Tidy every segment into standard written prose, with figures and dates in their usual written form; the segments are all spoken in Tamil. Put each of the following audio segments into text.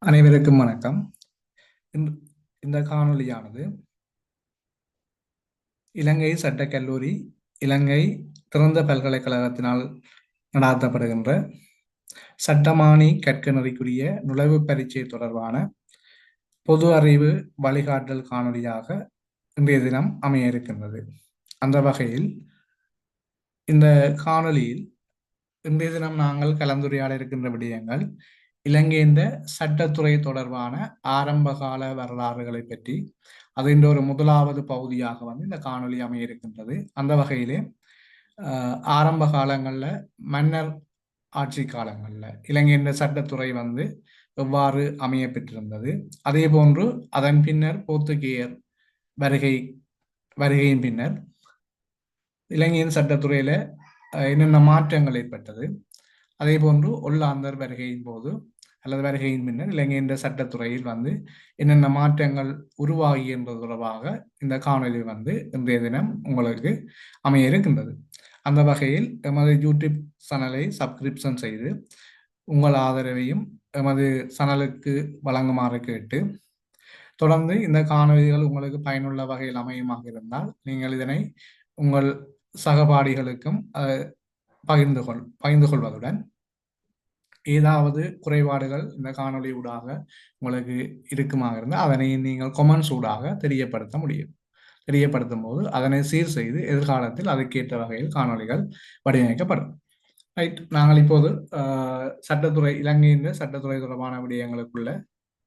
அனைவருக்கும் வணக்கம். இந்த இந்த காணொளியானது இலங்கை சட்டக்கல்லூரி, இலங்கை திறந்த பல்கலைக்கழகத்தினால் நடாத்தப்படுகின்ற சட்டமானி கற்கனறிக்குரிய நுழைவுப் பரீட்சை தொடர்பான பொது அறிவு வழிகாட்டல் காணொளியாக இன்றைய தினம் அமைய இருக்கின்றது. அந்த வகையில் இந்த காணொளியில் இன்றைய தினம் நாங்கள் கலந்துரையாட இருக்கின்ற விடயங்கள் இலங்கையின் சட்டத்துறை தொடர்பான ஆரம்பகால வரலாறுகளை பற்றி அதின் ஒரு முதலாவது பகுதியாக இந்த காணொளி அமைய இருக்கின்றது. அந்த வகையிலே ஆரம்ப காலங்களில் மன்னர் ஆட்சி காலங்களில் இலங்கையின் சட்டத்துறை எவ்வாறு அமைய பெற்றிருந்தது, அதே போன்று அதன் பின்னர் போர்த்துகேயர் வருகையின் பின்னர் இலங்கையின் சட்டத்துறையில என்னென்ன மாற்றங்கள் ஏற்பட்டது, அதே போன்று ஒல்லாந்தர் வருகையின் போது அல்லது வருகையின் பின்னர் இலங்கையின் சட்டத்துறையில் என்னென்ன மாற்றங்கள் உருவாகி என்பது தொடர்பாக இந்த காணொலி இன்றைய தினம் உங்களுக்கு அமைய இருக்கின்றது. அந்த வகையில் எமது யூடியூப் சேனலை சப்ஸ்கிரிப்ஷன் செய்து உங்கள் ஆதரவையும் எமது சேனலுக்கு வழங்குமாறு கேட்டு, தொடர்ந்து இந்த காணொலிகள் உங்களுக்கு பயனுள்ள வகையில் அமையுமாக இருந்தால் நீங்கள் இதனை உங்கள் சகபாடிகளுக்கும் பகிர்ந்து கொள்வதுடன் ஏதாவது குறைபாடுகள் இந்த காணொலி ஊடாக உங்களுக்கு இருக்குமாக இருந்தால் அதனை நீங்கள் கொமெண்ட்ஸ் ஊடாக தெரியப்படுத்தும் போது அதனை சீர் செய்து எதிர்காலத்தில் அதுக்கேற்ற வகையில் காணொலிகள் வடிவமைக்கப்படும். ரைட், நாங்கள் இப்போது சட்டத்துறை, இலங்கையின் சட்டத்துறை தொடர்பான விடயங்களுக்குள்ள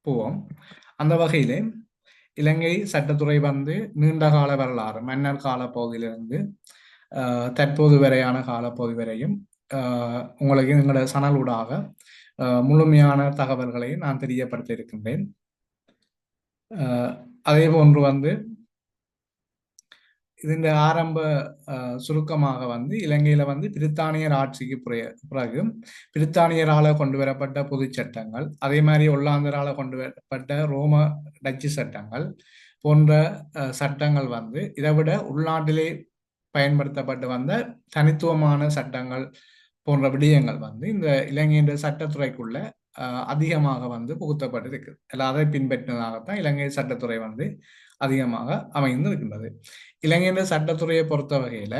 போவோம். அந்த வகையிலே இலங்கை சட்டத்துறை நீண்ட கால வரலாறு, மன்னர் கால பகுதியிலிருந்து தற்போது வரையான காலப்பகுதி வரையும் உங்களுக்கு எங்களோட சனலூடாக முழுமையான தகவல்களை நான் தெரியப்படுத்த இருக்கின்றேன். அதே போன்று இதன் ஆரம்ப சுருக்கமாக இலங்கையில பிரித்தானியர் ஆட்சிக்கு பிறகு பிரித்தானியரால கொண்டு வரப்பட்ட பொது சட்டங்கள், அதே மாதிரி ஒல்லாந்தரால கொண்டு வரப்பட்ட ரோம டச்சு சட்டங்கள் போன்ற சட்டங்கள் இதை விட உள்நாட்டிலே பயன்படுத்தப்பட்டு வந்த தனித்துவமான சட்டங்கள் போன்ற விடயங்கள் இந்த இலங்கையின் சட்டத்துறைக்குள்ள அதிகமாக புகுத்தப்பட்டிருக்கு. அதை பின்பற்றினதாகத்தான் இலங்கை சட்டத்துறை அதிகமாக அமைந்து இருக்கின்றது. இலங்கையின் சட்டத்துறையை பொறுத்த வகையில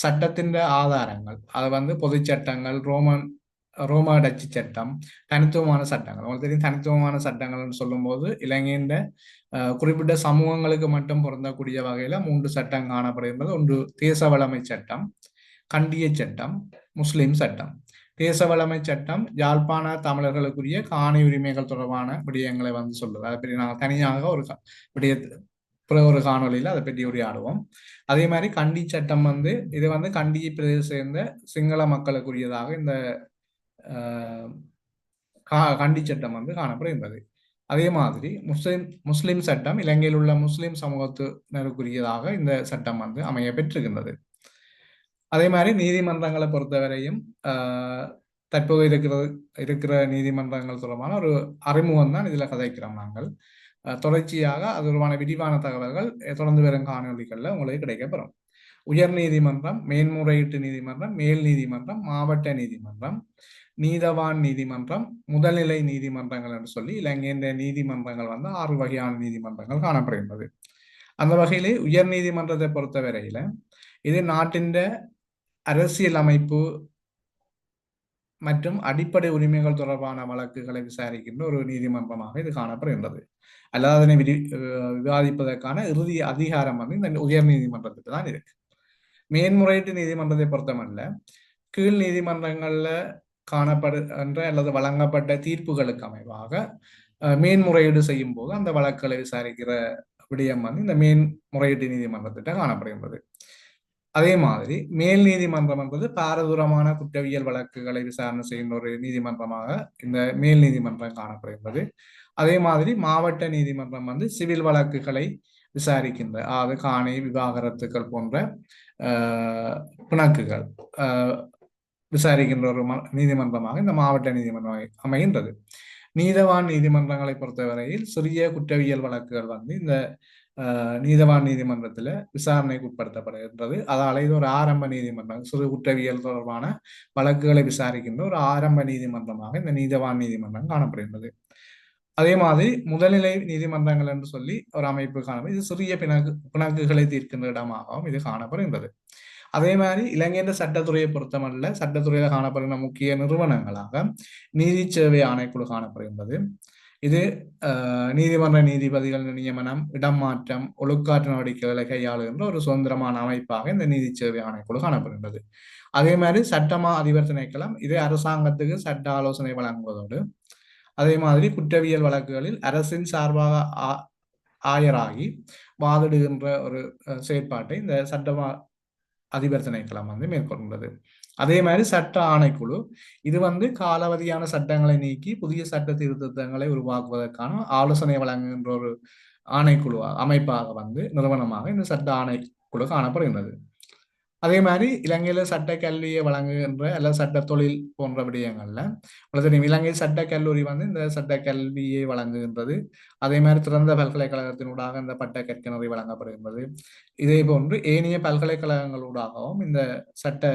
சட்டத்தின் ஆதாரங்கள் அது பொது சட்டங்கள், ரோமா டச்சு சட்டம், தனித்துவமான சட்டங்கள். உங்களுக்கு தெரியும், தனித்துவமான சட்டங்கள்னு சொல்லும் போது இலங்கையின் குறிப்பிட்ட சமூகங்களுக்கு மட்டும் பொருந்தக்கூடிய வகையில 3 சட்டம் காணப்படுகின்றது. ஒன்று தேச வளமை சட்டம், கண்டிய சட்டம், முஸ்லிம் சட்டம். தேச வளமை சட்டம் யாழ்ப்பாண தமிழர்களுக்குரிய காணி உரிமைகள் தொடர்பான விடயங்களை சொல்லுது. அதை பற்றி நாங்கள் தனியாக ஒரு காணொலியில் அதை பற்றி உரையாடுவோம். அதே மாதிரி கண்டி சட்டம் இது கண்டி பிரதேச சேர்ந்த சிங்கள மக்களுக்குரியதாக இந்த கண்டி சட்டம் காணப்படுகின்றது. அதே மாதிரி முஸ்லிம் சட்டம் இலங்கையில் உள்ள முஸ்லிம் சமூகத்தினருக்குரியதாக இந்த சட்டம் அமைய பெற்றிருக்கின்றது. அதே மாதிரி நீதிமன்றங்களை பொறுத்தவரையும் தற்போது இருக்கிற நீதிமன்றங்கள் தொடர்பான ஒரு அறிமுகம் தான் இதுல கதைக்கிறோம் நாங்கள். தொடர்ச்சியாக அது தொடர்பான விரிவான தகவல்கள் தொடர்ந்து வரும் காணொலிகள்ல உங்களுக்கு கிடைக்கப்பெறும். உயர் நீதிமன்றம், மேன்முறையீட்டு நீதிமன்றம், மேல் நீதிமன்றம், மாவட்ட நீதிமன்றம், நீதவான் நீதிமன்றம், முதல்நிலை நீதிமன்றங்கள் என்று சொல்லி இலங்கையின் நீதிமன்றங்கள் 6 வகையான நீதிமன்றங்கள் காணப்படுகின்றது. அந்த வகையிலே உயர் நீதிமன்றத்தை பொறுத்தவரையில இது நாட்டின் அரசியல் அமைப்பு மற்றும் அடிப்படை உரிமைகள் தொடர்பான வழக்குகளை விசாரிக்கின்ற ஒரு நீதிமன்றமாக இது காணப்படுகின்றது. அல்லது அதனை விவாதிப்பதற்கான இறுதி அதிகாரம் இந்த உயர் நீதிமன்றத்துக்கு தான் இருக்கு. மேன்முறையீட்டு நீதிமன்றத்தை பொறுத்தமல்ல, கீழ் நீதிமன்றங்கள்ல காணப்படுகின்ற அல்லது வழங்கப்பட்ட தீர்ப்புகளுக்கு அமைவாக மேன்முறையீடு செய்யும் போது அந்த வழக்குகளை விசாரிக்கிற விடயம் இந்த மேன்முறையீட்டு நீதிமன்றத்திட்ட காணப்படுகின்றது. அதே மாதிரி மேல் நீதிமன்றம் என்பது பாரதூரமான குற்றவியல் வழக்குகளை விசாரணை செய்கின்ற ஒரு நீதிமன்றமாக இந்த மேல் நீதிமன்றம் காணப்படுகின்றது. அதே மாதிரி மாவட்ட நீதிமன்றம் சிவில் வழக்குகளை விசாரிக்கின்ற, அதாவது காணி, விவாகரத்துக்கள் போன்ற பிணக்குகள் விசாரிக்கின்ற ஒரு நீதிமன்றமாக இந்த மாவட்ட நீதிமன்றம் அமைகின்றது. நீதவான் நீதிமன்றங்களை பொறுத்தவரையில் சிறிய குற்றவியல் வழக்குகள் இந்த நீதவான் நீதிமன்றத்தில் விசாரணைக்கு உட்படுத்தப்படுகின்றது. அதால இது ஒரு ஆரம்ப நீதிமன்றம், சிறு குற்றவியல் தொடர்பான வழக்குகளை விசாரிக்கின்ற ஒரு ஆரம்ப நீதிமன்றமாக இந்த நீதவான் நீதிமன்றம் காணப்படுகின்றது. அதே மாதிரி முதல்நிலை நீதிமன்றங்கள் என்று சொல்லி ஒரு அமைப்பு காணப்படும். இது சிறிய பிணக்குகளை தீர்க்கின்ற இடமாகவும் இது காணப்படுகின்றது. அதே மாதிரி இலங்கையின் சட்டத்துறையை பொறுத்தமல்ல, சட்டத்துறையில் காணப்படுகின்ற முக்கிய நிறுவனங்களாக நீதி சேவை ஆணைக்குழு காணப்படுகின்றது. இது நீதிமன்ற நீதிபதிகள் நியமனம், இடம் மாற்றம், ஒழுக்காற்று நடவடிக்கைகளை கையாளுகின்ற ஒரு சுதந்திரமான அமைப்பாக இந்த நீதி சேவை ஆணைக்குழு காணப்படுகின்றது. அதே மாதிரி சட்டமா அதிபர் திணைக்களம் இது அரசாங்கத்துக்கு சட்ட ஆலோசனை வழங்குவதோடு, அதே மாதிரி குற்றவியல் வழக்குகளில் அரசின் சார்பாக ஆயராகி வாதிடுகின்ற ஒரு செயற்பாட்டை இந்த சட்டமா அதிபர் திணைக்களம் மேற்கொள்கிறது. அதே மாதிரி சட்ட ஆணைக்குழு இது காலாவதியான சட்டங்களை நீக்கி புதிய சட்ட திருத்தங்களை உருவாக்குவதற்கான ஆலோசனை வழங்குகின்ற ஒரு ஆணைக்குழு அமைப்பாக நிறுவனமாக இந்த சட்ட ஆணைக்குழு காணப்படுகின்றது. அதே மாதிரி இலங்கையில சட்ட கல்வியை வழங்குகின்ற அல்லது சட்ட தொழில் போன்ற விடயங்கள்ல தெரியும், இலங்கை சட்ட கல்லூரி இந்த சட்ட கல்வியை வழங்குகின்றது. அதே மாதிரி திறந்த பல்கலைக்கழகத்தினூடாக இந்த பட்ட கற்கனரி வழங்கப்படுகின்றது. இதே போன்று ஏனைய பல்கலைக்கழகங்களூடாகவும் இந்த சட்ட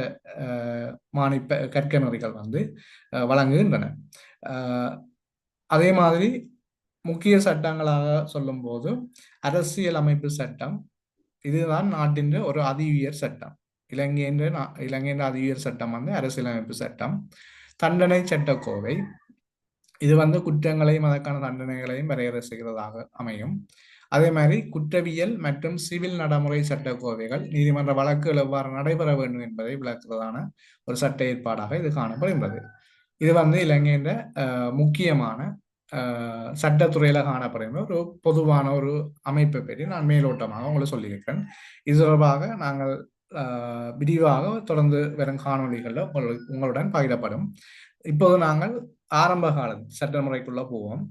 மாணி கற்கனரிகள் வழங்குகின்றன. அதே மாதிரி முக்கிய சட்டங்களாக சொல்லும் போது அரசியல் அமைப்பு சட்டம் இதுதான் நாட்டின் ஒரு அதி உயர் சட்டம். இலங்கையின் அதி உயர் சட்டம் அரசியலமைப்பு சட்டம். தண்டனை சட்டக்கோவை இது குற்றங்களையும் அதற்கான தண்டனைகளையும் வரையறை செய்கிறதாக அமையும். அதே மாதிரி குற்றவியல் மற்றும் சிவில் நடைமுறை சட்டக்கோவைகள் நீதிமன்ற வழக்குகள் எவ்வாறு நடைபெற வேண்டும் என்பதை விளக்குவதான ஒரு சட்ட ஏற்பாடாக இது காணப்படுகின்றது. இது இலங்கையின் முக்கியமான சட்டத்துறையில காணப்படுகின்ற ஒரு பொதுவான ஒரு அமைப்பை பற்றி நான் மேலோட்டமாக உங்களுக்கு சொல்லியிருக்கிறேன். இது தொடர்பாக நாங்கள் விரிவாக தொடர்ந்து வரும் காணொலிகளில் உங்களுடன் பகிரப்படும். இப்போது நாங்கள் ஆரம்ப கால சட்டமுறைக்குள்ள போவோம்.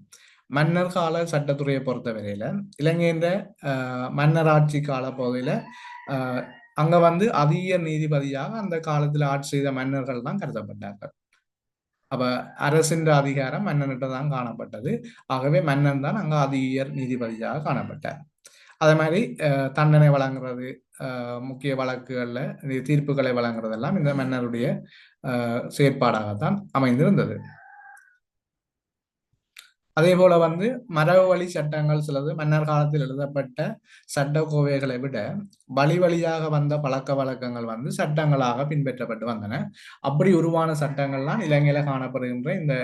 மன்னர் கால சட்டத்துறையை பொறுத்தவரையில இலங்கையின் மன்னராட்சி கால பகுதியில அங்க அதிக நீதிபதியாக அந்த காலத்தில் ஆட்சி செய்த மன்னர்கள் தான் கருதப்பட்டார்கள். அப்ப அரசின் அதிகாரம் மன்னன்கிட்ட தான் காணப்பட்டது. ஆகவே மன்னன் தான் அங்க அதிக நீதிபதியாக காணப்பட்டார். அதே மாதிரி தண்டனை வழங்குறது, முக்கிய வழக்குகள்ல தீர்ப்புகளை வழங்குறதெல்லாம் இந்த மன்னருடைய செயற்பாடாகத்தான் அமைந்திருந்தது. அதே போல மரபு வழி சட்டங்கள் சிலது மன்னர் காலத்தில் எழுதப்பட்ட சட்டக்கோவைகளை விட வழி வழியாக வந்த பழக்க வழக்கங்கள் சட்டங்களாக பின்பற்றப்பட்டு வந்தன. அப்படி உருவான சட்டங்கள்லாம் இலங்கையில காணப்படுகின்ற இந்த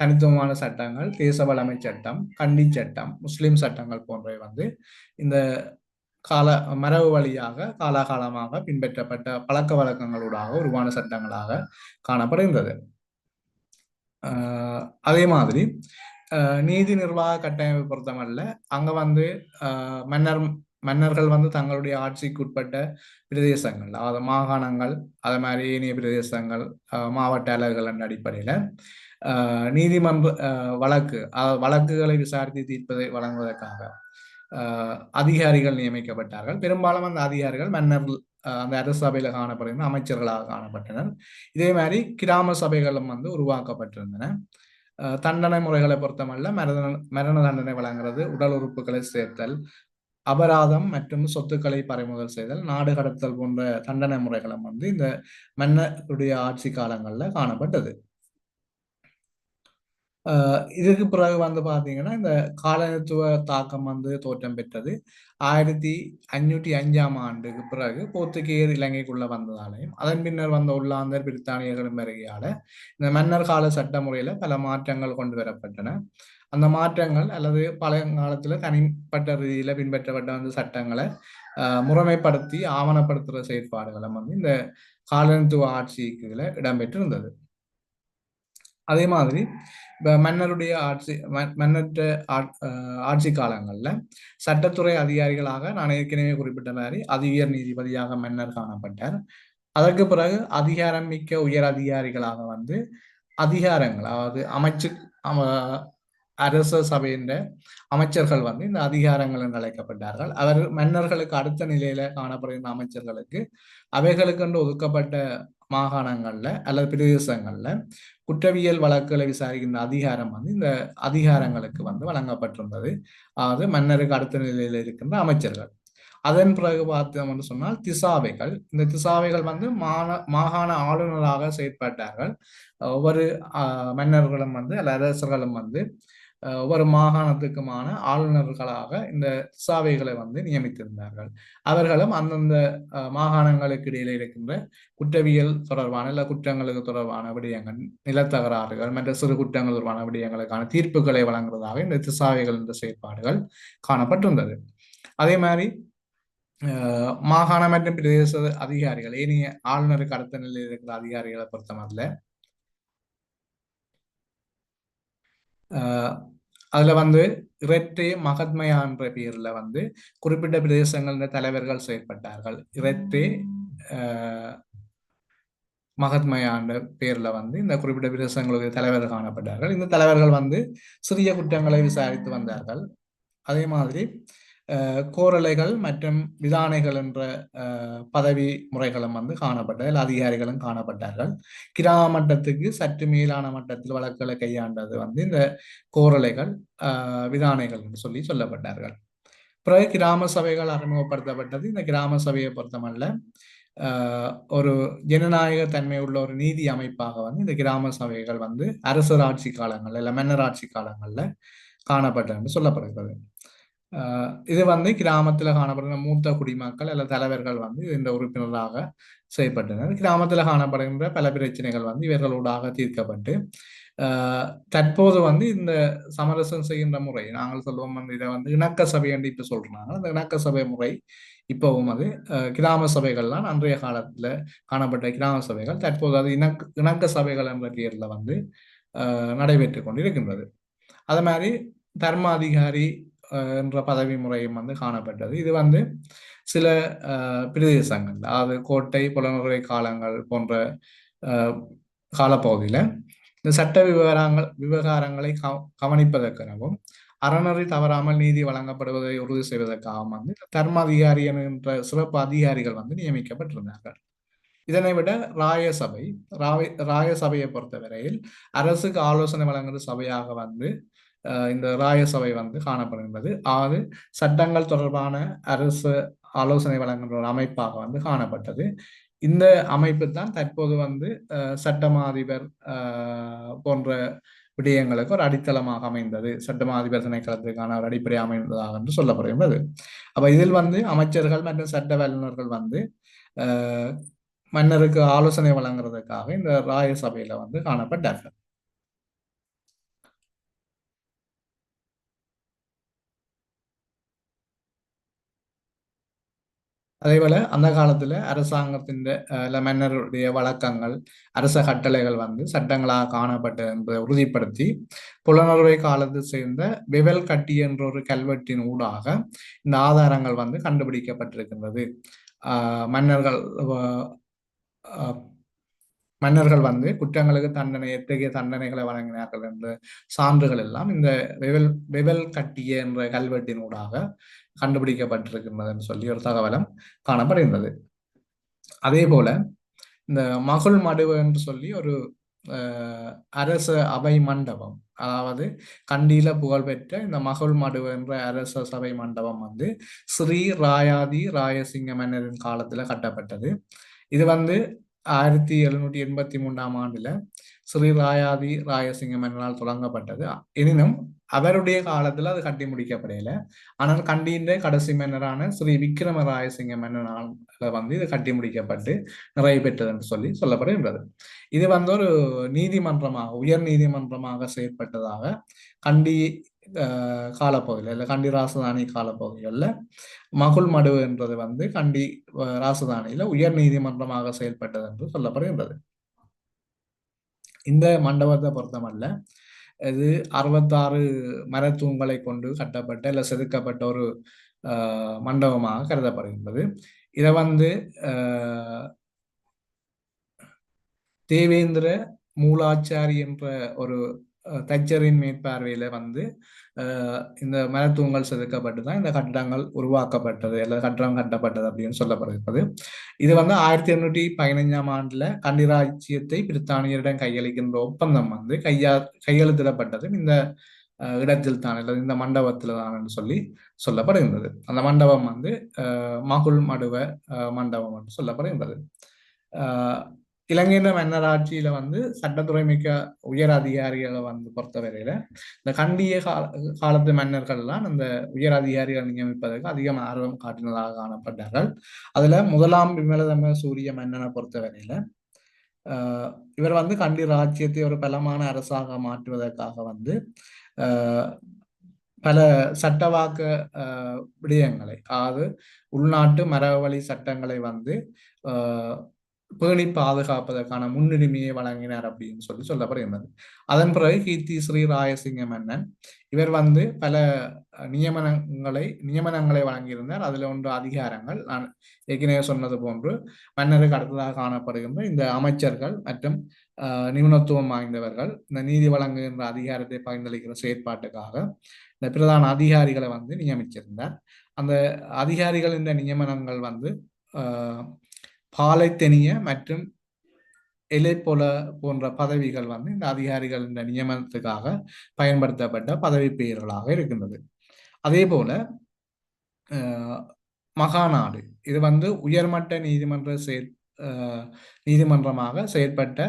தனித்துவமான சட்டங்கள் தேச வளமை சட்டம், கண்டி சட்டம், முஸ்லிம் சட்டங்கள் போன்றவை இந்த மரபு வழியாக காலாகாலமாக பின்பற்றப்பட்ட பழக்க வழக்கங்களூடாக உருவான சட்டங்களாக காணப்படுகின்றது. அதே மாதிரி நீதி நிர்வாக கட்டமைப்பை பொறுத்தமல்ல அங்க மன்னர்கள் தங்களுடைய ஆட்சிக்கு உட்பட்ட பிரதேசங்கள், அதாவது மாகாணங்கள், அதே மாதிரி ஏனைய பிரதேசங்கள், மாவட்ட அலகுகள் அடிப்படையில நீதிமன்ற வழக்குகளை விசாரித்து தீர்ப்பதை வழங்குவதற்காக அதிகாரிகள் நியமிக்கப்பட்டார்கள். பெரும்பாலும் அந்த அதிகாரிகள் மன்னர்கள் அந்த அரசு சபையில காணப்படுகின்ற அமைச்சர்களாக காணப்பட்டனர். இதே மாதிரி கிராம சபைகளும் உருவாக்கப்பட்டிருந்தன. தண்டனை முறைகளை பொறுத்தமல்ல மரண தண்டனை வழங்குறது, உடல் உறுப்புகளை சேர்த்தல், அபராதம் மற்றும் சொத்துக்களை பறிமுதல் செய்தல், நாடு கடத்தல் போன்ற தண்டனை முறைகளும் இந்த மன்னருடைய ஆட்சி காலங்கள்ல காணப்பட்டது. இதுக்கு பிறகு பாத்தீங்கன்னா இந்த காலனித்துவ தாக்கம் தோற்றம் பெற்றது 1505ஆம் ஆண்டுக்கு பிறகு போர்த்துகேயர் இலங்கைக்குள்ள வந்ததாலையும் அதன் பின்னர் உள்ளாந்தர் பிரித்தானியர்களும் வருகையால இந்த மன்னர் கால சட்ட முறையில பல மாற்றங்கள் கொண்டு வரப்பட்டன. அந்த மாற்றங்கள் அல்லது பழைய காலத்துல தனிப்பட்ட ரீதியில பின்பற்றப்பட்ட சட்டங்களை முறைமைப்படுத்தி ஆவணப்படுத்துற செயற்பாடுகளும் இந்த காலனித்துவ ஆட்சிக்குள்ள இடம்பெற்றிருந்தது. அதே மாதிரி மன்னருடைய மன்னற்ற ஆட்சி காலங்கள்ல சட்டத்துறை அதிகாரிகளாக நான் ஏற்கனவே குறிப்பிட்ட மாதிரி அதி உயர் நீதிபதியாக மன்னர் காணப்பட்டார். அதற்கு பிறகு அதிகாரம் மிக்க உயர் அதிகாரிகளாக அதிகாரங்கள், அதாவது அரச சபையின் அமைச்சர்கள் இந்த அதிகாரங்கள் என்று அழைக்கப்பட்டார்கள். அவர் மன்னர்களுக்கு அடுத்த நிலையில காணப்படுகின்ற அமைச்சர்களுக்கு அவைகளுக்கு ஒதுக்கப்பட்ட மாகாணங்கள்ல அல்லது பிரதேசங்கள்ல குற்றவியல் வழக்குகளை விசாரிக்கின்ற அதிகாரம் இந்த அதிகாரங்களுக்கு வழங்கப்பட்டிருந்தது. அதாவது மன்னருக்கு அடுத்த நிலையில இருக்கின்ற அமைச்சர்கள். அதன் பிறகு பார்த்தோம் சொன்னால் திசாவைகள், இந்த திசாவைகள் மாகாண ஆளுநராக செயற்பட்டார்கள். ஒவ்வொரு மன்னர்களும் அல்ல அரசர்களும் ஒவ்வொரு மாகாணத்துக்குமான ஆளுநர்களாக இந்த திசாவைகளை வந்து நியமித்திருந்தார்கள். அவர்களும் அந்தந்த மாகாணங்களுக்கு இடையில இருக்கின்ற குற்றவியல் தொடர்பான இல்ல குற்றங்களுக்கு தொடர்பான விடயங்கள், நிலத்தகராறுகள் மற்ற சிறு குற்றங்கள் தொடர்பான விடயங்களுக்கான தீர்ப்புகளை வழங்குவதாக இந்த திசாவைகள் என்ற செயற்பாடுகள் காணப்பட்டிருந்தது. அதே மாதிரி மாகாண மற்றும் பிரதேச அதிகாரிகள் ஏனைய ஆளுநருக்கு அடுத்த நிலையில் இருக்கிற அதிகாரிகளை பொறுத்தமல்ல அதுல வந்து இரட்டை மகத்மயா என்ற பெயர்ல வந்து குறிப்பிட்ட பிரதேசங்களின் தலைவர்கள் செயற்பட்டார்கள். இரட்டை மகத்மயா என்ற பெயர்ல வந்து இந்த குறிப்பிட்ட பிரதேசங்களுக்கு தலைவர்கள் காணப்பட்டார்கள். இந்த தலைவர்கள் வந்து சிறிய குற்றங்களை விசாரித்து வந்தார்கள். அதே மாதிரி கோரலைகள் மற்றும் விதானைகள் என்ற பதவி முறைகளும் வந்து காணப்பட்டது, அதிகாரிகளும் காணப்பட்டார்கள். கிராம மட்டத்துக்கு சற்று மேலான மட்டத்தில் வழக்குகளை கையாண்டது வந்து இந்த கோரலைகள் விதானைகள் என்று சொல்லப்பட்டார்கள். பிறகு கிராம சபைகள் அறிமுகப்படுத்தப்பட்டது. இந்த கிராம சபையை பொறுத்தமல்ல ஒரு ஜனநாயக தன்மை உள்ள ஒரு நீதி அமைப்பாக வந்து இந்த கிராம சபைகள் வந்து அரசர் ஆட்சி காலங்கள்ல இல்ல மன்னர் ஆட்சி காலங்கள்ல காணப்பட்டது என்று சொல்லப்படுகிறது. இது வந்து கிராமத்துல காணப்படுகிற மூத்த குடிமக்கள் அல்ல தலைவர்கள் வந்து இந்த உறுப்பினராக செய்யப்பட்டனர். கிராமத்துல காணப்படுகின்ற பல பிரச்சனைகள் வந்து இவர்களூடாக தீர்க்கப்பட்டு தற்போது வந்து இந்த சமரசம் செய்கின்ற முறை நாங்கள் சொல்லுவோம் வந்து இதை வந்து இணக்க சபை என்று இப்ப சொல்றாங்க. அந்த இணக்க சபை முறை இப்பவும் அது கிராம சபைகள்லாம் அன்றைய காலத்துல காணப்பட்ட கிராம சபைகள் தற்போது அது இணக்க சபைகள் என்ற பெயர்ல வந்து நடைபெற்று கொண்டிருக்கின்றது. அது மாதிரி தர்மாதிகாரி என்ற பதவி முறையும் வந்து காணப்பட்டது. இது வந்து சில பிரதேசங்கள் அதாவது கோட்டை புலனுறை காலங்கள் போன்ற காலப்பகுதியில இந்த சட்ட விவகாரங்களை கவனிப்பதற்கெனவும் அறநெறி தவறாமல் நீதி வழங்கப்படுவதை உறுதி செய்வதற்காகவும் வந்து தர்மாதிகாரி என்ற சிறப்பு அதிகாரிகள் வந்து நியமிக்கப்பட்டிருந்தார்கள். இதனை விட ராயசபை ராயசபையை பொறுத்தவரையில் அரசுக்கு ஆலோசனை வழங்குகிற சபையாக வந்து இந்த ராயசபை வந்து காணப்படுகின்றது. அதாவது சட்டங்கள் தொடர்பான அரசு ஆலோசனை வழங்குகின்ற ஒரு அமைப்பாக வந்து காணப்பட்டது. இந்த அமைப்பு தான் தற்போது வந்து சட்டமா அதிபர் போன்ற விடயங்களுக்கு ஒரு அடித்தளமாக அமைந்தது. சட்டமா அதிபர் திணைக்களத்துக்கான ஒரு அடிப்படை அமைந்ததாக என்று சொல்லப்படுகின்றது. அப்ப இதில் வந்து அமைச்சர்கள் மற்றும் சட்ட வல்லுநர்கள் வந்து மன்னருக்கு ஆலோசனை வழங்குறதுக்காக இந்த ராய சபையில வந்து காணப்பட்டார்கள். அதேபோல அந்த காலத்துல அரசாங்கத்தின் மன்னருடைய வழக்கங்கள் அரச கட்டளைகள் வந்து சட்டங்களாக காணப்பட்டது என்பதை உறுதிப்படுத்தி புலனறுவை காலத்தை சேர்ந்த வெவல் கட்டி என்ற ஒரு கல்வெட்டின் ஊடாக இந்த ஆதாரங்கள் வந்து கண்டுபிடிக்கப்பட்டிருக்கின்றது. மன்னர்கள் வந்து குற்றங்களுக்கு தண்டனை எத்தகைய தண்டனைகளை வழங்கினார்கள் என்ற சான்றுகள் எல்லாம் இந்த வெவல் கட்டிய என்ற கல்வெட்டின் ஊடாக கண்டுபிடிக்கப்பட்டிருக்கின்றது சொல்லி ஒரு தகவலும் காணப்படுகின்றது. அதே போல இந்த மகள் மடுவு என்று சொல்லி ஒரு அரச அவை மண்டபம், அதாவது கண்டியில புகழ்பெற்ற இந்த மகள் மடுவு என்ற அரச சபை மண்டபம் வந்து ஸ்ரீ ராயாதி ராயசிங்க மன்னரின் காலத்துல கட்டப்பட்டது. இது வந்து 1783 ஆண்டுல ஸ்ரீ ராயாதி ராயசிங்க மன்னனால் தொடங்கப்பட்டது. எனினும் அவருடைய காலத்துல அது கட்டி முடிக்கப்படையில. ஆனால் கண்டியின் கடைசி மன்னரான ஸ்ரீ விக்ரம ராயசிங்க மன்னனால் வந்து இது கட்டி முடிக்கப்பட்டு நிறைவு பெற்றது என்று சொல்லப்படுகின்றது. இது வந்து ஒரு நீதிமன்றமாக உயர் நீதிமன்றமாக செயற்பட்டதாக கண்டி காலப்பகுதியில் இல்லை கண்டி ராசதானி காலப்பகுதிகளில் மகுள் மடுவு என்றது வந்து கண்டி ராசதானியில உயர் நீதிமன்றமாக செயல்பட்டது என்று சொல்லப்படுகின்றது. இந்த மண்டபத்தை பொறுத்தமல்ல இது 66 மரத்தூண்களை கொண்டு கட்டப்பட்ட இல்ல செதுக்கப்பட்ட ஒரு மண்டபமாக கருதப்படுகின்றது. இதை வந்து தேவேந்திர மூலாச்சாரி என்ற ஒரு தச்சரின் மேற்பார்வையில வந்து இந்த மரத்தூண்கள் செதுக்கப்பட்டுதான் இந்த கட்டடங்கள் உருவாக்கப்பட்டது அல்லது கட்டடம் கட்டப்பட்டது அப்படின்னு சொல்லப்படுகிறது. இது வந்து 1815 ஆண்டுல கண்டிராஜ்யத்தை பிரித்தானியரிடம் கையளிக்கின்ற ஒப்பந்தம் வந்து கையெழுத்திடப்பட்டது இந்த இடத்தில் தான் அல்லது இந்த மண்டபத்தில் தான் என்று சொல்லப்படுகின்றது. அந்த மண்டபம் வந்து மகுள் மடுவ மண்டபம் என்று சொல்லப்படுகின்றது. இலங்கையின் மன்னராட்சியில வந்து சட்டத்துறை மிக்க உயர் அதிகாரிகளை வந்து பொறுத்தவரையில இந்த கண்டிய காலத்து மன்னர்கள்லாம் அந்த உயர் அதிகாரிகள் நியமிப்பதற்கு அதிகம் ஆர்வம் காட்டினதாக காணப்பட்டார்கள். அதுல முதலாம் விமலதம சூரிய மன்னனை பொறுத்தவரையில ஆஹ் இவர் வந்து கண்டி ராஜ்யத்தை ஒரு பலமான அரசாக மாற்றுவதற்காக வந்து ஆஹ் பல சட்டவாக்க விடயங்களை, அதாவது உள்நாட்டு மரபுவழி சட்டங்களை வந்து ஆஹ் பேணி பாதுகாப்பதற்கான முன்னுரிமையை வழங்கினார் அப்படின்னு சொல்லி சொல்லப்படுகின்றது. அதன் பிறகு கீர்த்தி ஸ்ரீ ராயசிங்க மன்னன் இவர் வந்து பல நியமனங்களை வழங்கியிருந்தார். அதுல ஒன்று அதிகாரங்கள். நான் ஏற்கனவே சொன்னது போன்று மன்னருக்கு அடுத்ததாக காணப்படுகின்ற இந்த அமைச்சர்கள் மற்றும் நிபுணத்துவம் வாய்ந்தவர்கள் இந்த நீதி வழங்குகின்ற அதிகாரத்தை பகிர்ந்தளிக்கிற செயற்பாட்டுக்காக இந்த பிரதான அதிகாரிகளை வந்து நியமிச்சிருந்தார். அந்த அதிகாரிகள் இந்த நியமனங்கள் வந்து பாலைத்தெனிய மற்றும் எலைப்பொல போன்ற பதவிகள் வந்து இந்த அதிகாரிகள் இந்த நியமனத்துக்காக பயன்படுத்தப்பட்ட பதவி பெயர்களாக இருக்கின்றது. அதே போல மகாநாடு இது வந்து உயர்மட்ட நீதிமன்றமாக செயற்பட்ட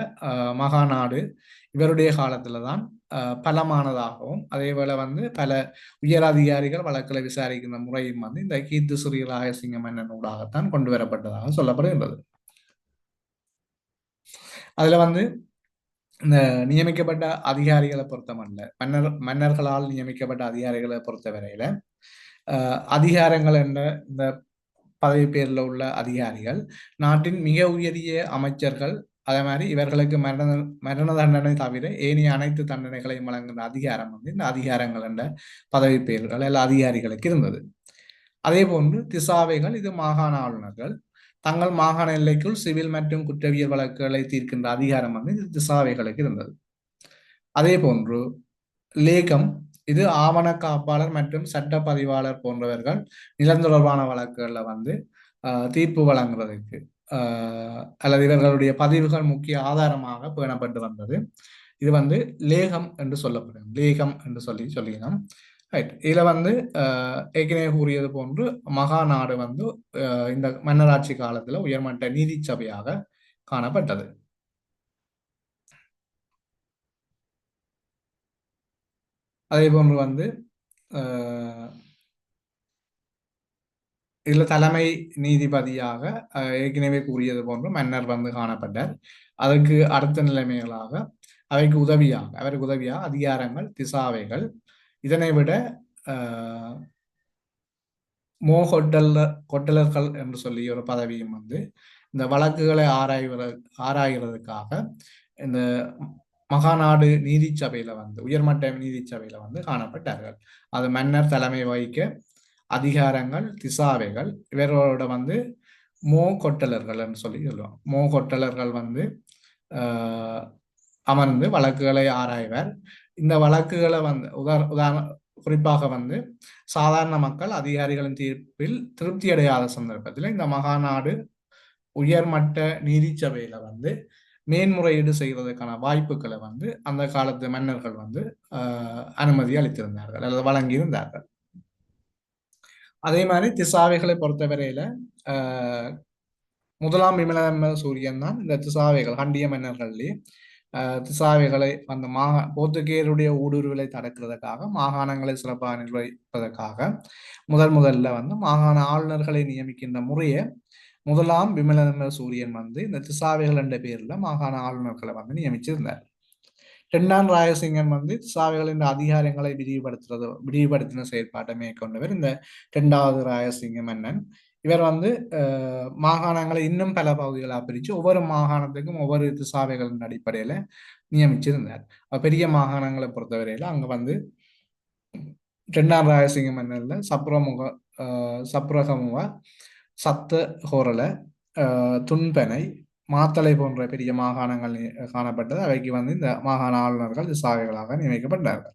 மகாநாடு இவருடைய காலத்துல தான் பலமானதாகவும், அதே போல வந்து பல உயர் அதிகாரிகள் வழக்குகளை விசாரிக்கின்ற முறையும் வந்து இந்த கீர்த்தி ஸ்ரீ ராயசிங்க மன்னன் ஊடாகத்தான் கொண்டு வரப்பட்டதாக சொல்லப்படுகின்றது. அதுல வந்து இந்த நியமிக்கப்பட்ட அதிகாரிகளை பொறுத்தமல்ல, மன்னர்களால் நியமிக்கப்பட்ட அதிகாரிகளை பொறுத்தவரையில அதிகாரங்கள் என்ற இந்த பதவி பேரில் உள்ள அதிகாரிகள் நாட்டின் மிக உயரிய அமைச்சர்கள். அதே மாதிரி இவர்களுக்கு மரண தண்டனை தவிர ஏனைய அனைத்து தண்டனைகளையும் வழங்குகின்ற அதிகாரம் வந்து இந்த அதிகாரங்கள் என்ற பதவி பெயர்கள் எல்லா அதிகாரிகளுக்கு இருந்தது. அதே போன்று திசாவைகள் இது மாகாண ஆளுநர்கள் தங்கள் மாகாண எல்லைக்குள் சிவில் மற்றும் குற்றவியல் வழக்குகளை தீர்க்கின்ற அதிகாரம் வந்து திசாவைகளுக்கு இருந்தது. அதே போன்று லேகம் இது ஆவண காப்பாளர் மற்றும் சட்ட பதிவாளர் போன்றவர்கள் நிலம் தொடர்பான வழக்குகள்ல வந்து தீர்ப்பு வழங்குவதற்கு அல்லது இவர்களுடைய பதிவுகள் முக்கிய ஆதாரமாக பேணப்பட்டு வந்தது. இது வந்து லேகம் என்று சொல்லப்படும். லேகம் என்று சொல்லினோம். ரைட். இதுல வந்து ஏற்கனவே கூறியது போன்று மகாநாடு வந்து இந்த மன்னராட்சி காலத்துல உயர்மட்ட நீதி சபையாக காணப்பட்டது. அதே போன்று வந்து இதுல தலைமை நீதிபதியாக ஏற்கனவே கூறியது போன்று மன்னர் வந்து காணப்பட்டார். அதற்கு அடுத்த நிலைமைகளாக அவருக்கு உதவியாக அதிகாரங்கள் திசாவைகள். இதனை விட கொட்டலர்கள் என்று சொல்லி ஒரு பதவியும் வந்து இந்த வழக்குகளை ஆராய்கிறதுக்காக இந்த மகாநாடு நீதி சபையில வந்து உயர்மட்ட நீதி சபையில வந்து காணப்பட்டார்கள். அது மன்னர் தலைமை வகிக்க அதிகாரங்கள் திசாவைகள் இவர்களோட வந்து கொட்டலர்கள் என்று சொல்லி சொல்லுவோம். கொட்டலர்கள் வந்து அமர்ந்து வழக்குகளை ஆராய்வர். இந்த வழக்குகளை வந்து உதாரண குறிப்பாக வந்து சாதாரண மக்கள் அதிகாரிகளின் தீர்ப்பில் திருப்தி அடையாத சந்தர்ப்பத்தில் இந்த மகாநாடு உயர்மட்ட நீதி சபையில வந்து மேன்முறையீடு செய்வதற்கான வாய்ப்புகளை வந்து அந்த காலத்து மன்னர்கள் வந்து அனுமதி அளித்திருந்தார்கள் அல்லது வழங்கியிருந்தார்கள். அதே மாதிரி திசாவைகளை பொறுத்தவரையில முதலாம் விமலதம்ம சூரியன் தான் இந்த திசாவைகள் கண்டிய மன்னர்கள்லேயே திசாவைகளை அந்த போர்த்துகேயருடைய ஊடுருவலை தடுக்கிறதுக்காக மாகாணங்களை சிறப்பாக நிர்வகிப்பதற்காக முதல்ல வந்து மாகாண ஆளுநர்களை நியமிக்கின்ற முறையை முதலாம் விமலதம்ம சூரியன் வந்து இந்த திசாவைகள் என்ற பேர்ல மாகாண ஆளுநர்களை வந்து நியமிச்சிருந்தார். இரண்டாம் ராயசிங்கன் வந்து திசாவைகளின் அதிகாரங்களை விரிவுபடுத்தின செயற்பாட்டை மேற்கொண்டவர் இந்த இரண்டாவது ராயசிங்க மன்னன். இவர் வந்து மாகாணங்களை இன்னும் பல பகுதிகளாக பிரித்து ஒவ்வொரு மாகாணத்துக்கும் ஒவ்வொரு திசாவைகளின் அடிப்படையில நியமிச்சிருந்தார். பெரிய மாகாணங்களை பொறுத்தவரையில அங்க வந்து இரண்டாம் ராயசிங்க மன்னர்ல சப்ரகமுக சத்த ஹோரல துன்பனை மாத்தளை போன்ற பெரிய மாகாணங்கள் காணப்பட்டது. அவைக்கு வந்து இந்த மாகாண ஆளுநர்கள் திசாவைகளாக நியமிக்கப்பட்டார்கள்.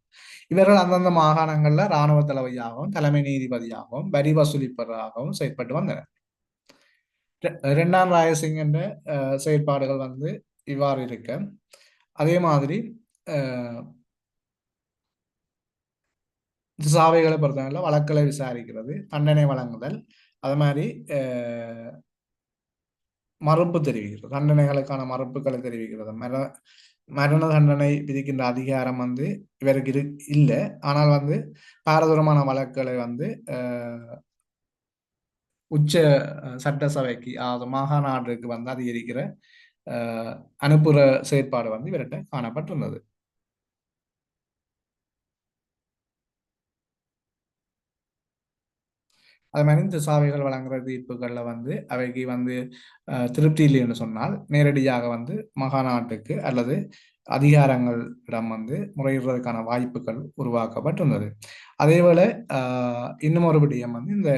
இவர்கள் அந்தந்த மாகாணங்கள்ல இராணுவ தளபதியாகவும் தலைமை நீதிபதியாகவும் வரி வசூலிப்பவராகவும் செயற்பட்டு வந்தனர். இரண்டாம் ராயசிங்கன்ற செயற்பாடுகள் வந்து இவ்வாறு இருக்க, அதே மாதிரி திசாவைகளை பொறுத்தவரை வழக்குகளை விசாரிக்கிறது, தண்டனை வழங்குதல், அது மாதிரி மறுப்பு தெரிவிக்கிறது, தண்டனைகளுக்கான மறுப்புகளை தெரிவிக்கிறது. மரண தண்டனை விதிக்கின்ற அதிகாரம் வந்து இவருக்கு இல்லை. ஆனால் வந்து பாரதூரமான வழக்குகளை வந்து உச்ச சட்டசபைக்கு, அதாவது மாகாண ஆண்டுக்கு வந்து அதிகரிக்கிற அனுப்புற செயற்பாடு வந்து இவர்கிட்ட காணப்பட்டிருந்தது. அது மாதிரி திசாவைகள் வழங்குற தீர்ப்புகள்ல வந்து அவைக்கு வந்து திருப்தி இல்லை என்று சொன்னால் நேரடியாக வந்து மகாநாட்டுக்கு அல்லது அதிகாரங்களிடம் வந்து முறையிடுறதுக்கான வாய்ப்புகள் உருவாக்கப்பட்டிருந்தது. அதேவேளை இன்னும் ஒரு விடயம் வந்து இந்த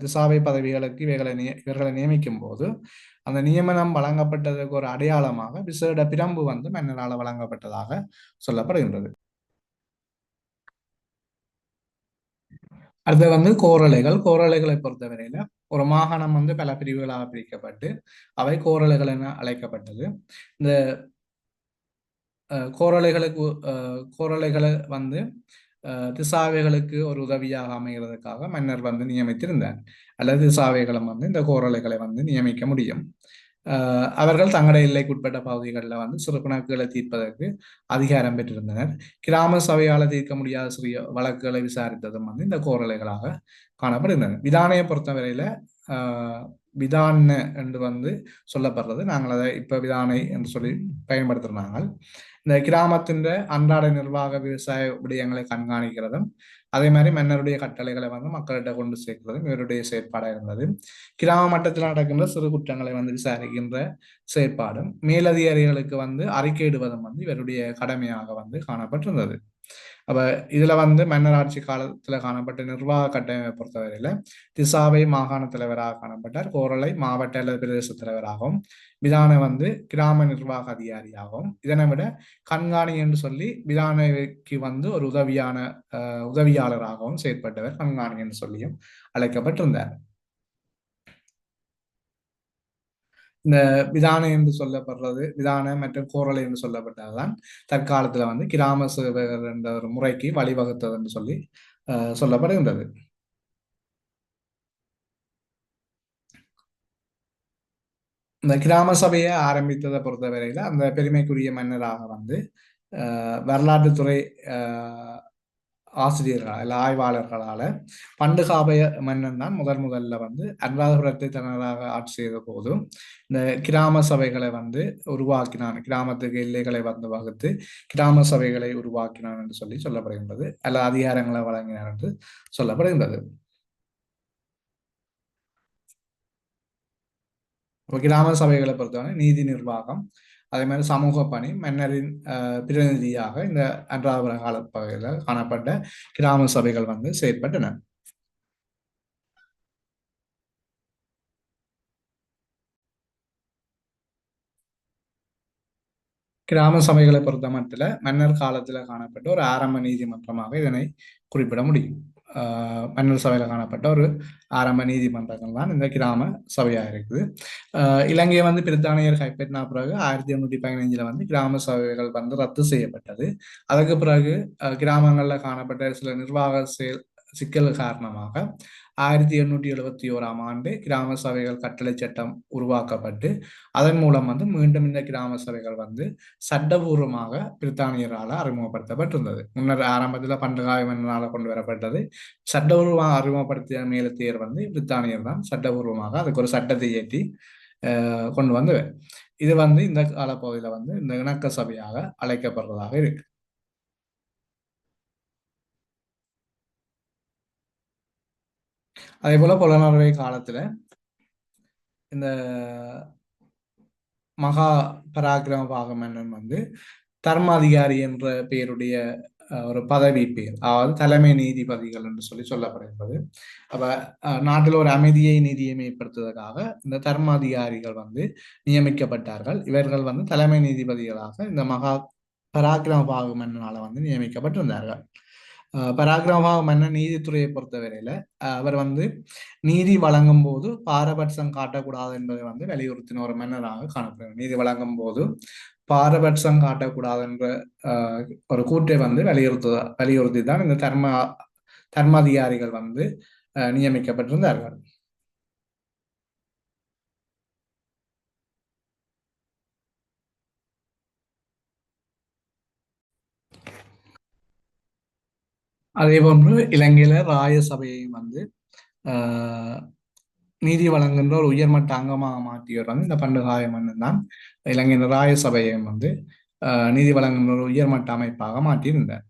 திசாவை பதவிகளுக்கு இவர்களை நியமிக்கும் போது அந்த நியமனம் வழங்கப்பட்டதுக்கு ஒரு அடையாளமாக விசேட பிரம்பு வந்து மன்னரால் வழங்கப்பட்டதாக சொல்லப்படுகின்றது. அடுத்து வந்து கோரளைகளை பொறுத்தவரையில ஒரு மாகாணம் வந்து பல பிரிவுகளாக பிரிக்கப்பட்டு அவை கோரளைகள் என அழைக்கப்பட்டது. இந்த கோரளைகளுக்கு கோரளைகளை வந்து திசாவைகளுக்கு ஒரு உதவியாக அமைகிறதுக்காக மன்னர் வந்து நியமித்திருந்தார். அல்லது திசாவைகளும் வந்து இந்த கோரளைகளை வந்து நியமிக்க முடியும். அவர்கள் தங்களுடைய எல்லைக்குட்பட்ட பகுதிகளில் வந்து சிறு கணக்குகளை தீர்ப்பதற்கு அதிகாரம் பெற்றிருந்தனர். கிராம சபையால் தீர்க்க முடியாத சிறிய வழக்குகளை விசாரித்ததும் வந்து இந்த கோரளைகளாக காணப்படுகின்றன. விதானையை பொறுத்தவரையில விதான் என்று வந்து சொல்லப்படுறது, நாங்கள் அதை இப்ப விதானை என்று சொல்லி பயன்படுத்துறாங்க. இந்த கிராமத்தின் அன்றாட நிர்வாக விவசாய விடயங்களை கண்காணிக்கிறதும் அதே மாதிரி மன்னருடைய கட்டளைகளை வந்து மக்கள்கிட்ட கொண்டு சேர்க்கிறதும் இவருடைய செயற்பாடாக இருந்தது. கிராம மட்டத்தில் நடக்கின்ற சிறு குற்றங்களை வந்து விசாரிக்கின்ற செயற்பாடும் மேலதிகாரிகளுக்கு வந்து அறிக்கையிடுவதும் வந்து இவருடைய கடமையாக வந்து காணப்பட்டிருந்தது. அப்ப இதுல வந்து மன்னராட்சி காலத்துல காணப்பட்ட நிர்வாக கட்டமைப்பை பொறுத்தவரையில திசாவை மாகாண தலைவராக காணப்பட்டார். கோரளை மாவட்ட அல்லது பிரதேச தலைவராகவும், விதான வந்து கிராம நிர்வாக அதிகாரியாகவும், இதனை விட கண்காணி என்று சொல்லி விதானைக்கு வந்து ஒரு உதவியாளராகவும் செயற்பட்டவர் கண்காணி என்று சொல்லியும் அழைக்கப்பட்டிருந்தார். இந்த விதானை என்று சொல்லப்படுறது, விதான மற்றும் கோரளை என்று சொல்லப்பட்டதுதான் தற்காலத்துல வந்து கிராம சேவகர் என்ற ஒரு முறைக்கு வழிவகுத்தது என்று சொல்லி சொல்லப்படுகின்றது. இந்த கிராம சபையை ஆரம்பித்ததை பொறுத்தவரையில அந்த பெருமைக்குரிய மன்னராக வந்து வரலாற்றுத்துறை ஆசிரியர்களால் இல்ல ஆய்வாளர்களால பண்டுகாபய மன்னன் தான் முதல்ல வந்து அனுராதபுரத்தை தனதாக ஆட்சி செய்த போதும் இந்த கிராம சபைகளை வந்து உருவாக்கினான், கிராமத்துக்கு எல்லைகளை வந்து வகுத்து கிராம சபைகளை உருவாக்கினான் என்று சொல்லி சொல்லப்படுகின்றது, அல்ல அதிகாரங்களை வழங்கினார் என்று சொல்லப்படுகின்றது. கிராம சபைகளை பொறுத்தவரை நீதி நிர்வாகம், அதே மாதிரி சமூக பணி, மன்னரின் பிரதிநிதியாக இந்த அன்றாபுர காலப்பகுதியில் காணப்பட்ட கிராம சபைகள் வந்து செயற்பட்டன. கிராம சபைகளை பொறுத்த மட்டில் மன்னர் காலத்தில் காணப்பட்ட ஒரு ஆரம்ப நீதிமன்றமாக இதனை குறிப்பிட முடியும். மன்னர் சபையில் காணப்பட்ட ஒரு ஆரம்ப நீதிமன்றங்கள் தான் இந்த கிராம சபையா இருக்குது. இலங்கையை வந்து பிரித்தானியர் கைப்பற்றின பிறகு 1815 வந்து கிராம சபைகள் வந்து ரத்து செய்யப்பட்டது. அதுக்கு பிறகு கிராமங்களில் காணப்பட்ட சில நிர்வாக சிக்கல் காரணமாக 1871ஆம் ஆண்டு கிராம சபைகள் கட்டளை சட்டம் உருவாக்கப்பட்டு அதன் மூலம் வந்து மீண்டும் இந்த கிராம சபைகள் வந்து சட்டபூர்வமாக பிரித்தானியரால் அறிமுகப்படுத்தப்பட்டிருந்தது. முன்னர் ஆரம்பத்தில் பண்டுகாய மன்னரால் கொண்டு வரப்பட்டது. சட்டபூர்வமாக அறிமுகப்படுத்திய மேலத்தியர் வந்து பிரித்தானியர் தான் சட்டபூர்வமாக அதுக்கு ஒரு சட்டத்தை ஏற்றி கொண்டு வந்து இது வந்து இந்த காலப்பகுதியில் வந்து இந்த இணக்க சபையாக அழைக்கப்படுறதாக இருக்கு. அதே போல புலனறுவை காலத்துல இந்த மகா பராக்கிரம பாக மன்னன் வந்து தர்மாதிகாரி என்ற பெயருடைய ஒரு பதவி பெயர், அதாவது தலைமை நீதிபதிகள் என்று சொல்லி சொல்லப்படுகிறது. அப்ப நாட்டில் ஒரு அமைதியை நீதியை மேம்படுத்துவதற்காக இந்த தர்மாதிகாரிகள் வந்து நியமிக்கப்பட்டார்கள். இவர்கள் வந்து தலைமை நீதிபதிகளாக இந்த மகா பராக்கிரம பாகு மன்னனால வந்து நியமிக்கப்பட்டிருந்தார்கள். பராக்கிரம மன்னன் நீதித்துறையை பொறுத்தவரையில அவர் வந்து நீதி வழங்கும் போது பாரபட்சம் காட்டக்கூடாது என்பதை வந்து வலியுறுத்தின ஒரு மன்னராக காணப்படுகிறார். நீதி வழங்கும் போது பாரபட்சம் காட்டக்கூடாது என்ற ஒரு கூற்றை வந்து வலியுறுத்தி தான் இந்த தர்மாதிகாரிகள் வந்து நியமிக்கப்பட்டிருந்தார்கள். அதே போன்று இலங்கையில ராய சபையையும் வந்து ஆஹ், நீதி வழங்குகின்ற ஒரு உயர்மட்ட அங்கமாக மாற்றியவர் வந்து இந்த பண்டுகாய மன்னன் தான். இலங்கையின் ராய சபையையும் வந்து நீதி வழங்குகின்ற ஒரு உயர்மட்ட அமைப்பாக மாற்றியிருந்தார்.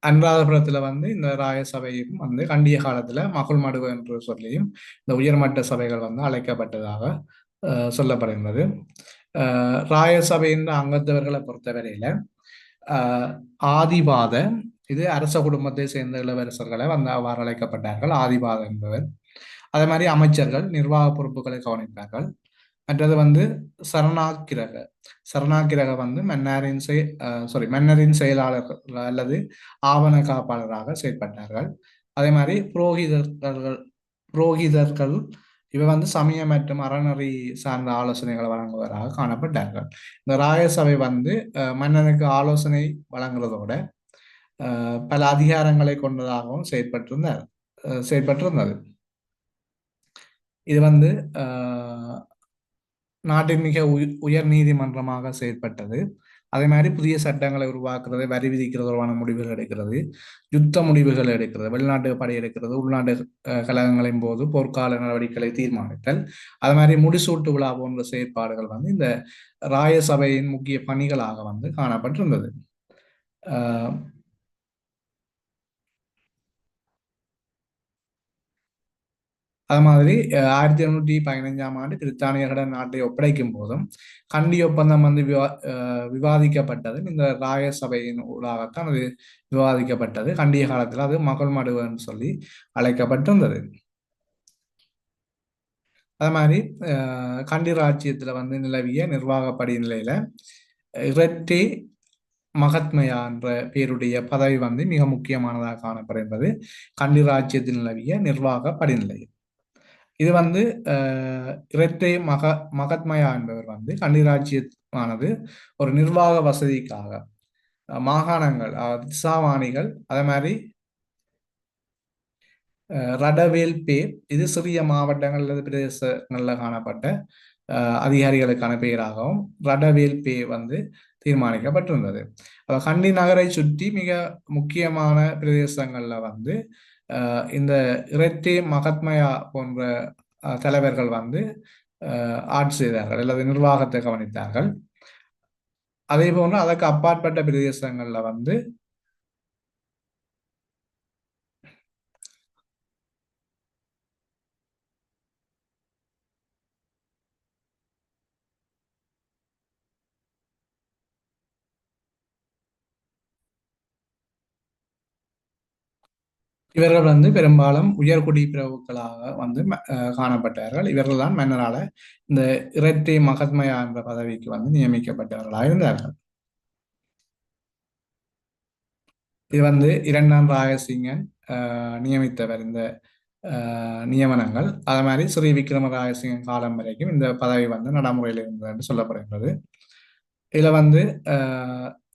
அனுராதபுரத்துல வந்து இந்த ராய சபையும் வந்து கண்டிய காலத்துல மகுள் மடுவு என்று சொல்லியும் இந்த உயர்மட்ட சபைகள் வந்து அழைக்கப்பட்டதாக சொல்லப்படுகின்றது. ராய சபையின் அங்கத்தவர்களை பொறுத்தவரையில ஆஹ், ஆதிபாத, இது அரச குடும்பத்தை சேர்ந்த இளவரசர்களை வந்து அவ்வாறு அழைக்கப்பட்டார்கள், ஆதிபாத என்பவர். அதே மாதிரி அமைச்சர்கள் நிர்வாக பொறுப்புகளை கவனிப்பார்கள். மற்றது வந்து சரணாக்கிரக. சரணாக்கிரக வந்து மன்னரின் செயலாளர்கள் அல்லது ஆவண காப்பாளராக செயல்பட்டார்கள். அதே மாதிரி புரோகிதர்கள் இவ வந்து சமய மற்றும் அறநெறி சார்ந்த ஆலோசனைகளை வழங்குவதாக காணப்பட்டார்கள். இந்த ராயசபை வந்து மன்னனுக்கு ஆலோசனை வழங்குறதோட பல அதிகாரங்களை கொண்டதாகவும் செயற்பட்டிருந்தது. இது வந்து நாட்டின் மிக உயர் நீதிமன்றமாக செயற்பட்டது. அதே மாதிரி புதிய சட்டங்களை உருவாக்குறது, வரி விதிக்கிறது, தொடர்பான முடிவுகள் எடுக்கிறது, யுத்த முடிவுகள் எடுக்கிறது, வெளிநாட்டு படை எடுக்கிறது, உள்நாட்டு கழகங்களின் போது போர்க்கால நடவடிக்கைகளை தீர்மானித்தல், அது மாதிரி முடிசூட்டு விழா போன்ற செயற்பாடுகள் வந்து இந்த ராய சபையின் முக்கிய பணிகளாக வந்து காணப்பட்டிருந்தது. ஆஹ் அது மாதிரி 1715ஆம் ஆண்டு பிரித்தானியர்களிடம் நாட்டை ஒப்படைக்கும் போதும் கண்டி ஒப்பந்தம் வந்து விவாதிக்கப்பட்டது இந்த ராய சபையின் ஊடாகத்தான் அது விவாதிக்கப்பட்டது. கண்டிய காலத்தில் அது மகள் மடுவன்னு சொல்லி அழைக்கப்பட்டிருந்தது. அது மாதிரி கண்டி ராஜ்யத்துல வந்து நிலவிய நிர்வாக படிநிலையில இரட்டை மகத்மயா என்ற பேருடைய பதவி வந்து மிக முக்கியமானதாக காணப்படுகின்றது கண்டி ராஜ்யத்தில் நிலவிய நிர்வாக படிநிலை. இது வந்து இரட்டை மகத்மயா என்பவர் வந்து கன்னிராட்சியமானது ஒரு நிர்வாக வசதிக்காக மாகாணங்கள், திசாவாணிகள், அதே மாதிரி ரடவேல் பே, இது சிறிய மாவட்டங்கள் அல்லது பிரதேசங்களில் காணப்பட்ட அதிகாரிகளுக்கான பெயராகவும் ரடவேல் பே வந்து தீர்மானிக்கப்பட்டிருந்தது. கண்டி நகரை சுற்றி மிக முக்கியமான பிரதேசங்கள்ல வந்து இந்த இரட்டை மகத்மயா போன்ற தலைவர்கள் வந்து ஆட்சி செய்தார்கள் அல்லது நிர்வாகத்தை கவனித்தார்கள். அதே போன்று அதற்கு அப்பாற்பட்ட பிரதேசங்கள்ல வந்து இவர்கள் வந்து பெரும்பாலும் உயர்குடி பிரபுக்களாக வந்து காணப்பட்டார்கள். இவர்கள் தான் மன்னரால இந்த இரட்டை மகத்மயா என்ற பதவிக்கு வந்து நியமிக்கப்பட்டவர்களாக இருந்தார்கள். இது வந்து இரண்டாம் ராயசிங்கன் நியமித்தவர் இந்த நியமனங்கள். அது மாதிரி ஸ்ரீ விக்ரம ராயசிங்கன் காலம் வரைக்கும் இந்த பதவி வந்து நடைமுறையில் இருந்தது என்று சொல்லப்படுகின்றது. இதுல வந்து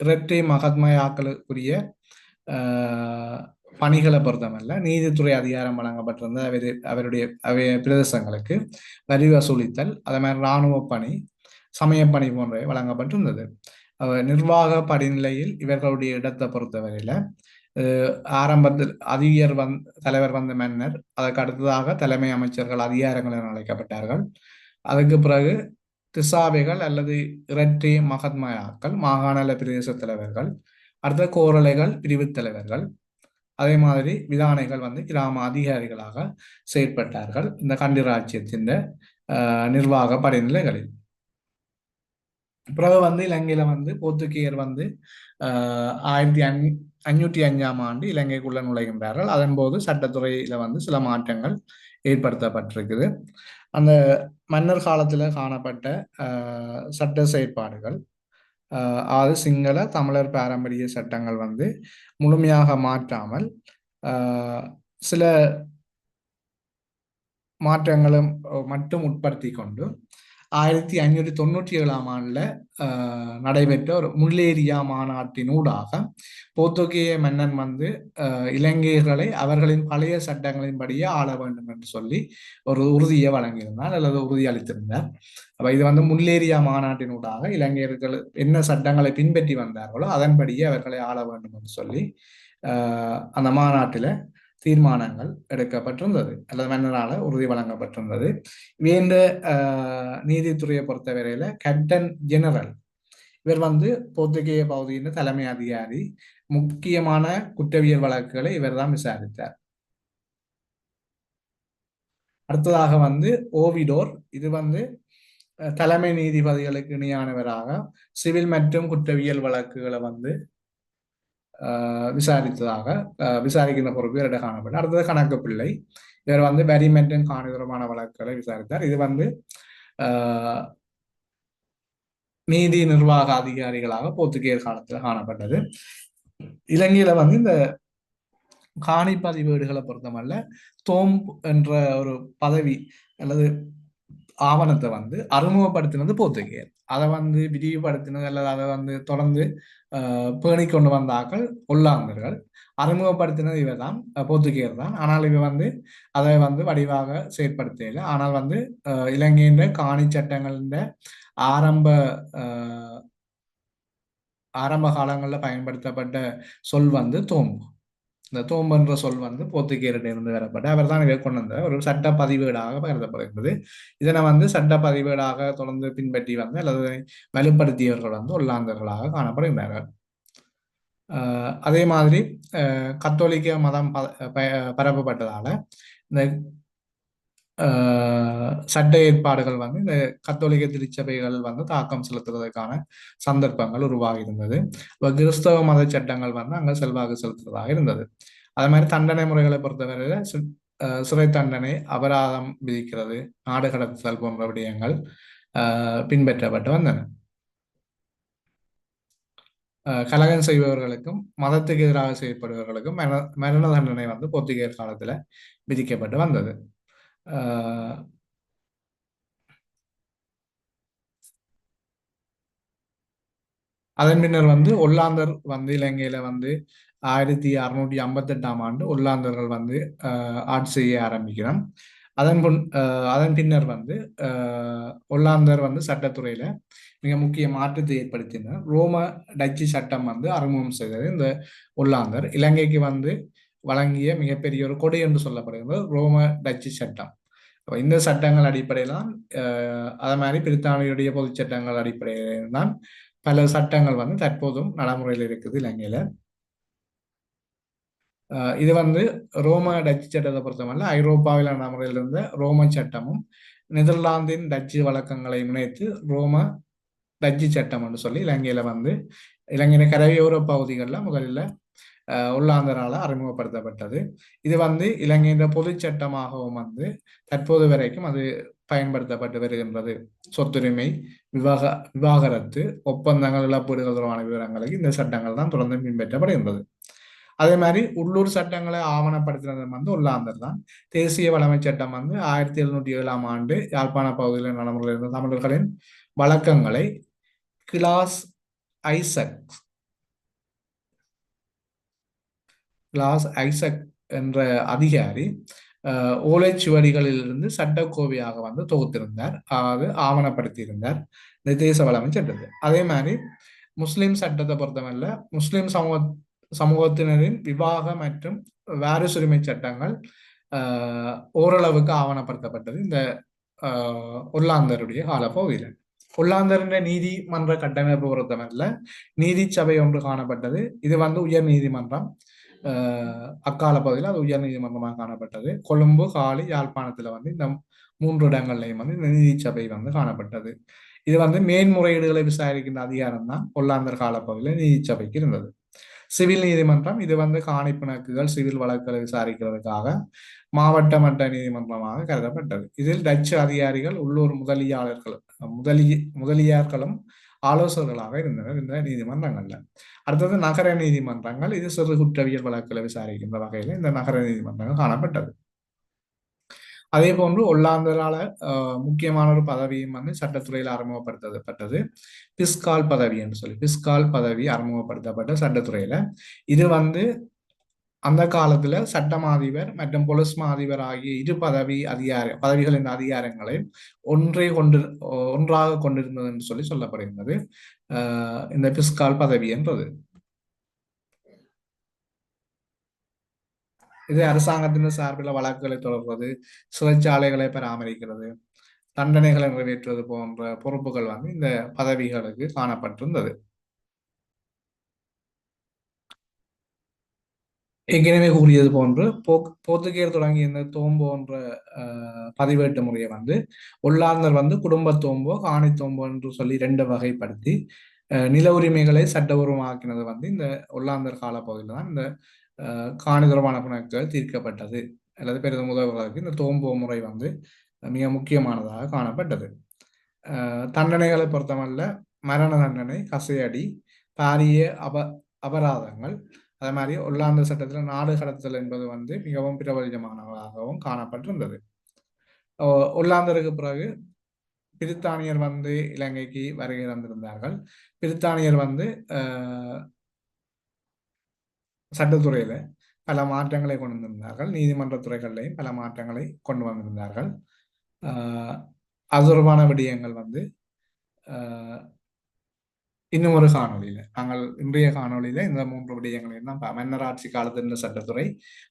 இரட்டை மகத்மயாக்களுக்குரிய பணிகளை பொறுத்தமல்ல நீதித்துறை அதிகாரம் வழங்கப்பட்டிருந்த அவருடைய பிரதேசங்களுக்கு வரி வசூலித்தல், அதே மாதிரி இராணுவ பணி, சமயப்பணி போன்றவை வழங்கப்பட்டிருந்தது. நிர்வாக படிநிலையில் இவர்களுடைய இடத்தை பொறுத்தவரையில ஆரம்பத்தில் தலைவர் வந்த மன்னர், அதற்கு அடுத்ததாக தலைமை அமைச்சர்கள் அதிகாரங்கள் என அழைக்கப்பட்டார்கள். அதுக்கு பிறகு திசாவைகள் அல்லது இரட்டை மகத்மயாக்கள், மாகாண பிரதேச தலைவர்கள், அடுத்த கோரளைகள் பிரிவு தலைவர்கள், அதே மாதிரி விதானைகள் வந்து கிராம அதிகாரிகளாக செயற்பட்டார்கள் இந்த கண்டி ராஜ்யத்தின் நிர்வாக படிநிலைகளில். பிறகு வந்து இலங்கையில வந்து போர்த்துகீயர் வந்து 1505ஆம் ஆண்டு இலங்கைக்குள்ள நுழைகின்றார்கள். அதன் போது சட்டத்துறையில வந்து சில மாற்றங்கள் ஏற்படுத்தப்பட்டிருக்குது. அந்த மன்னர் காலத்துல காணப்பட்ட சட்ட செயற்பாடுகள், அது சிங்கள தமிழர் பாரம்பரிய சட்டங்கள் வந்து முழுமையாக மாற்றாமல் சில மாற்றங்களும் மட்டும் உட்படுத்தி கொண்டு 1597 ஆண்டுல நடைபெற்ற ஒரு முல்லேரியா மாநாட்டினூடாக போர்த்துகேய மன்னன் வந்து இலங்கையர்களை அவர்களின் பழைய சட்டங்களின்படியே ஆள வேண்டும் என்று சொல்லி ஒரு உறுதியை வழங்கியிருந்தார் அல்லது உறுதி அளித்திருந்தார். அப்ப இது வந்து முல்லேரியா மாநாட்டினூடாக இலங்கையர்கள் என்ன சட்டங்களை பின்பற்றி வந்தார்களோ அதன்படியே அவர்களை ஆள வேண்டும் என்று சொல்லி அந்த மாநாட்டில தீர்மானங்கள் எடுக்கப்பட்டிருந்தது அல்லது மன்னரால உறுதி வழங்கப்பட்டிருந்தது. வேண்ட நீதித்துறையை பொறுத்தவரையில கேப்டன் ஜெனரல் இவர் வந்து போர்த்துகேய பகுதியின் தலைமை அதிகாரி. முக்கியமான குற்றவியல் வழக்குகளை இவர் தான் விசாரித்தார். அடுத்ததாக வந்து ஓவிடோர், இது வந்து தலைமை நீதிபதிகளுக்கு இணையானவராக சிவில் மற்றும் குற்றவியல் வழக்குகளை வந்து விசாரிக்கின்ற பொறுப்பு இவரிட காணப்படும். அடுத்தது கணக்கு பிள்ளை, இவர் வந்து வரி மற்றும் காணி தொடர்பான வழக்குகளை விசாரித்தார். இது வந்து நீதி நிர்வாக அதிகாரிகளாக போர்த்துகேயர் காலத்தில் காணப்பட்டது. இலங்கையில வந்து இந்த காணி பதிவேடுகளை பொறுத்தமல்ல தோம்ப் என்ற ஒரு பதவி அல்லது ஆவணத்தை வந்து அறிமுகப்படுத்தினது போர்த்துகேயர். அதை வந்து விரிவுபடுத்தினது அல்லது அதை வந்து தொடர்ந்து பேணி கொண்டு வந்தார்கள் ஒல்லாந்தர்கள். அறிமுகப்படுத்தினது இவர் தான், போர்த்துகேயர் தான். ஆனால் இவர் வந்து அதை வந்து வடிவாக செயற்படுத்தல. ஆனால் வந்து இலங்கையின் காணி சட்டங்களின் ஆரம்ப காலங்களில் பயன்படுத்தப்பட்ட சொல் வந்து தோம்பு. இந்த தோம்பு என்ற சொல் வந்து போர்த்துகேயரிலிருந்து வரப்பட்ட அவர் தான் இதை கொண்டு வந்த ஒரு சட்ட பதிவேடாக கருதப்படுகிறது. இதனை வந்து சட்ட பதிவேடாக தொடர்ந்து பின்பற்றி வந்து அல்லது வலுப்படுத்தியவர்கள் வந்து ஒல்லாந்தர்களாக காணப்படுகின்றார்கள். அதே மாதிரி கத்தோலிக்க மதம் பரப்பப்பட்டதால இந்த சட்ட ஏற்பாடுகள் வந்து இந்த கத்தோலிக்க திருச்சபைகள் வந்து தாக்கம் செலுத்துவதற்கான சந்தர்ப்பங்கள் உருவாகி இருந்தது. கிறிஸ்தவ மத சட்டங்கள் வந்து அங்கே செல்வாக்கு செலுத்துவதாக இருந்தது. அதே மாதிரி தண்டனை முறைகளை பொறுத்தவரையில சிறை தண்டனை, அபராதம் விதிக்கிறது, நாடு கடத்தல் போன்ற விடயங்கள் பின்பற்றப்பட்டு வந்தன. கலகம் செய்பவர்களுக்கும் மதத்துக்கு எதிராக செயற்படுபவர்களுக்கும் மரண தண்டனை வந்து போர்த்துகேயர் காலத்துல விதிக்கப்பட்டு வந்தது. அதன் பின்னர் வந்து ஒல்லாந்தர் வந்து இலங்கையில வந்து 1658 ஆண்டு ஒல்லாந்தர்கள் வந்து ஆட்சி செய்ய ஆரம்பிக்கிறோம். அதன் பின்னர் வந்து ஒல்லாந்தர் வந்து சட்டத்துறையில மிக முக்கிய மாற்றத்தை ஏற்படுத்தினர். ரோம டச்சு சட்டம் வந்து அறிமுகம் செய்தது இந்த ஒல்லாந்தர். இலங்கைக்கு வந்து வழங்கிய மிகப்பெரிய ஒரு கொடை என்று சொல்லப்படுகிறது ரோம டச்சு சட்டம். இந்த சட்டங்கள் அடிப்படையில் தான் அதே மாதிரி பிரித்தானியுடைய பொது சட்டங்கள் அடிப்படையில் தான் பல சட்டங்கள் வந்து தற்போதும் நடைமுறையில் இருக்குது இலங்கையில. இது வந்து ரோம டச்சு சட்டத்தை பொறுத்தவரை ஐரோப்பாவில் நடைமுறையில் இருந்த ரோம சட்டமும் நெதர்லாந்தின் டச்சு வழக்கங்களை இணைத்து ரோம டச்சு சட்டம் என்று சொல்லி இலங்கையில வந்து இலங்கையின் கரையோர பகுதிகளில் முதலில் ஒல்லாந்தரால் அறிமுகப்படுத்தப்பட்டது. இது வந்து இலங்கையின் பொது சட்டமாகவும் வந்து தற்போது வரைக்கும் அது பயன்படுத்தப்பட்டு வருகின்றது. சொத்துரிமை, விவாகரத்து, ஒப்பந்தங்கள், இழப்பீடுகள் தொடர்பான விவரங்களுக்கு இந்த சட்டங்கள் தான் தொடர்ந்து பின்பற்றப்படுகின்றது. அதே மாதிரி உள்ளூர் சட்டங்களை ஆவணப்படுத்தினது வந்து ஒல்லாந்தர் தான். தேசிய வளமை சட்டம் வந்து 1707 ஆண்டு யாழ்ப்பாண பகுதியில் நடைமுறையில் இருந்த தமிழர்களின் வழக்கங்களை கிளாஸ் ஐசக் என்ற அதிகாரி ஓலைச்சுவடிகளிலிருந்து சட்டக்கோவையாக வந்து தொகுத்திருந்தார், அதாவது ஆவணப்படுத்தியிருந்தார் இந்த தேச வளமை சட்டத்தை. அதே மாதிரி முஸ்லிம் சட்டத்தை பொறுத்தவரை முஸ்லிம் சமூகத்தினரின் விவாக மற்றும் வாரிசுரிமை சட்டங்கள் ஓரளவுக்கு ஆவணப்படுத்தப்பட்டது இந்த ஒல்லாந்தருடைய காலப்பகுதியில். ஒல்லாந்தரின் நீதிமன்ற கட்டமைப்பு பொறுத்தவரை நீதி சபை ஒன்று காணப்பட்டது. இது வந்து உயர் நீதிமன்றம். அக்கால பகுதியில் அது உயர் நீதிமன்றமாக காணப்பட்டது. கொழும்பு, காலி, யாழ்ப்பாணத்துல வந்து இந்த 3 இடங்கள்லையும் வந்து இந்த நீதி சபை வந்து காணப்பட்டது. இது வந்து மேன்முறையீடுகளை விசாரிக்கின்ற அதிகாரம் தான் ஒல்லாந்தர் காலப்பகுதியில் நீதி சபைக்கு இருந்தது. சிவில் நீதிமன்றம், இது வந்து காணி பிணக்குகள், சிவில் வழக்குகளை விசாரிக்கிறதுக்காக மாவட்ட மட்ட நீதிமன்றமாக கருதப்பட்டது. இதில் டச்சு அதிகாரிகள், உள்ளூர் முதலியார்களும் ஆலோசகர்களாக இருந்தனர் இந்த நீதிமன்றங்கள்ல. அடுத்தது நகர நீதிமன்றங்கள், இது சிறு குற்றவியல் வழக்குகளை விசாரிக்கின்ற வகையில் இந்த நகர நீதிமன்றங்கள் காணப்பட்டது. அதே போன்று ஒல்லாந்தரால முக்கியமான ஒரு பதவியும் வந்து சட்டத்துறையில் அறிமுகப்படுத்தப்பட்டது, பிஸ்கால் பதவி என்று சொல்லி. பிஸ்கால் பதவி அறிமுகப்படுத்தப்பட்ட சட்டத்துறையில இது வந்து அந்த காலத்துல சட்டம் அதிபர் மற்றும் பொலிஸ் அதிபர் ஆகிய இரு பதவிகளின் அதிகாரங்களை ஒன்றாக கொண்டிருந்தது என்று சொல்லி சொல்லப்படுகின்றது இந்த பிஸ்கால் பதவி என்றது. இது அரசாங்கத்தின் சார்பில் வழக்குகளை தொடர்வது, சிறைச்சாலைகளை பராமரிக்கிறது, தண்டனைகளை நிறைவேற்றுவது போன்ற பொறுப்புகள் வந்து இந்த பதவிகளுக்கு காணப்பட்டிருந்தது. ஏற்கனவே கூறியது போன்று போர்த்துகேயர் தொடங்கிய இந்த தோம்பு என்ற பதிவேட்டு முறையை வந்து ஒல்லாந்தர் வந்து குடும்ப தோம்போ காணி தோம்போ என்று சொல்லி ரெண்டு வகைப்படுத்தி நில உரிமைகளை சட்டபூர்வமாக்கினது வந்து இந்த ஒல்லாந்தர் காலப்பகுதியில் தான் இந்த காணி தொடர்பான கணக்குகள் தீர்க்கப்பட்டது அல்லது பெரிதும் உதவுவதற்கு இந்த தோம்போ முறை வந்து மிக முக்கியமானதாக காணப்பட்டது. தண்டனைகளை பொறுத்தமல்ல மரண தண்டனை, கசையடி, பாரிய அபராதங்கள், அதே மாதிரி ஒல்லாந்து சட்டத்தில் நாடு கடத்தல் என்பது வந்து மிகவும் பிரபலமானதாகவும் காணப்பட்டிருந்தது. ஒல்லாந்தருக்கு பிறகு பிரித்தானியர் வந்து இலங்கைக்கு வருகை தந்திருந்தார்கள். பிரித்தானியர் வந்து சட்டத்துறையில பல மாற்றங்களை கொண்டு வந்திருந்தார்கள், நீதிமன்ற துறைகளிலையும் பல மாற்றங்களை கொண்டு வந்திருந்தார்கள். அது தொடர்பான விடயங்கள் வந்து இன்னும் ஒரு காணொலியில நாங்கள் இன்றைய காணொலியில இந்த 3 விடயங்களையும் தான் மன்னராட்சி காலத்தில் சட்டத்துறை,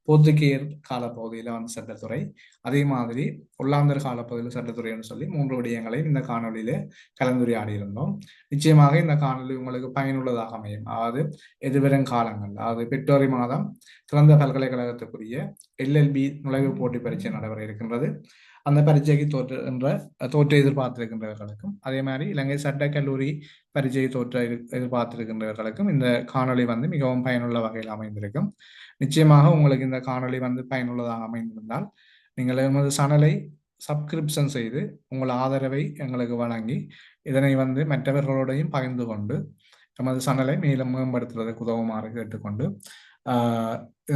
போர்த்துகேயர் காலப்பகுதியில வந்து சட்டத்துறை, அதே மாதிரி ஒல்லாந்தர் காலப்பகுதியில் சட்டத்துறைன்னு சொல்லி 3 விடயங்களையும் இந்த காணொலியில கலந்துரையாடி இருந்தோம். நிச்சயமாக இந்த காணொலி உங்களுக்கு பயனுள்ளதாக அமையும். அதாவது எதிர்வரும் காலங்கள், அதாவது பிப்ரவரி மாதம் திறந்த பல்கலைக்கழகத்துக்குரிய LLB நுழைவுப் போட்டி பரீட்சை நடைபெற இருக்கின்றது. அந்த பரீட்சைக்கு தோற்று எதிர்பார்த்திருக்கின்றவர்களுக்கும், அதே மாதிரி இலங்கை சட்டக்கல்லூரி பரீட்சையை எதிர்பார்த்திருக்கின்றவர்களுக்கும் இந்த காணொலி வந்து மிகவும் பயனுள்ள வகையில் அமைந்திருக்கும். நிச்சயமாக உங்களுக்கு இந்த காணொலி வந்து பயனுள்ளதாக அமைந்திருந்தால் நீங்கள் எமது சேனலை சப்ஸ்கிரிப்ஷன் செய்து உங்கள் ஆதரவை எங்களுக்கு வழங்கி இதனை வந்து மற்றவர்களோடையும் பகிர்ந்து கொண்டு எமது சேனலை மேலும் மேம்படுத்துவதற்கு உதவுமாறு கேட்டுக்கொண்டு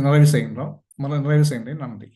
நிறைவு செய்கின்றேன். நன்றி.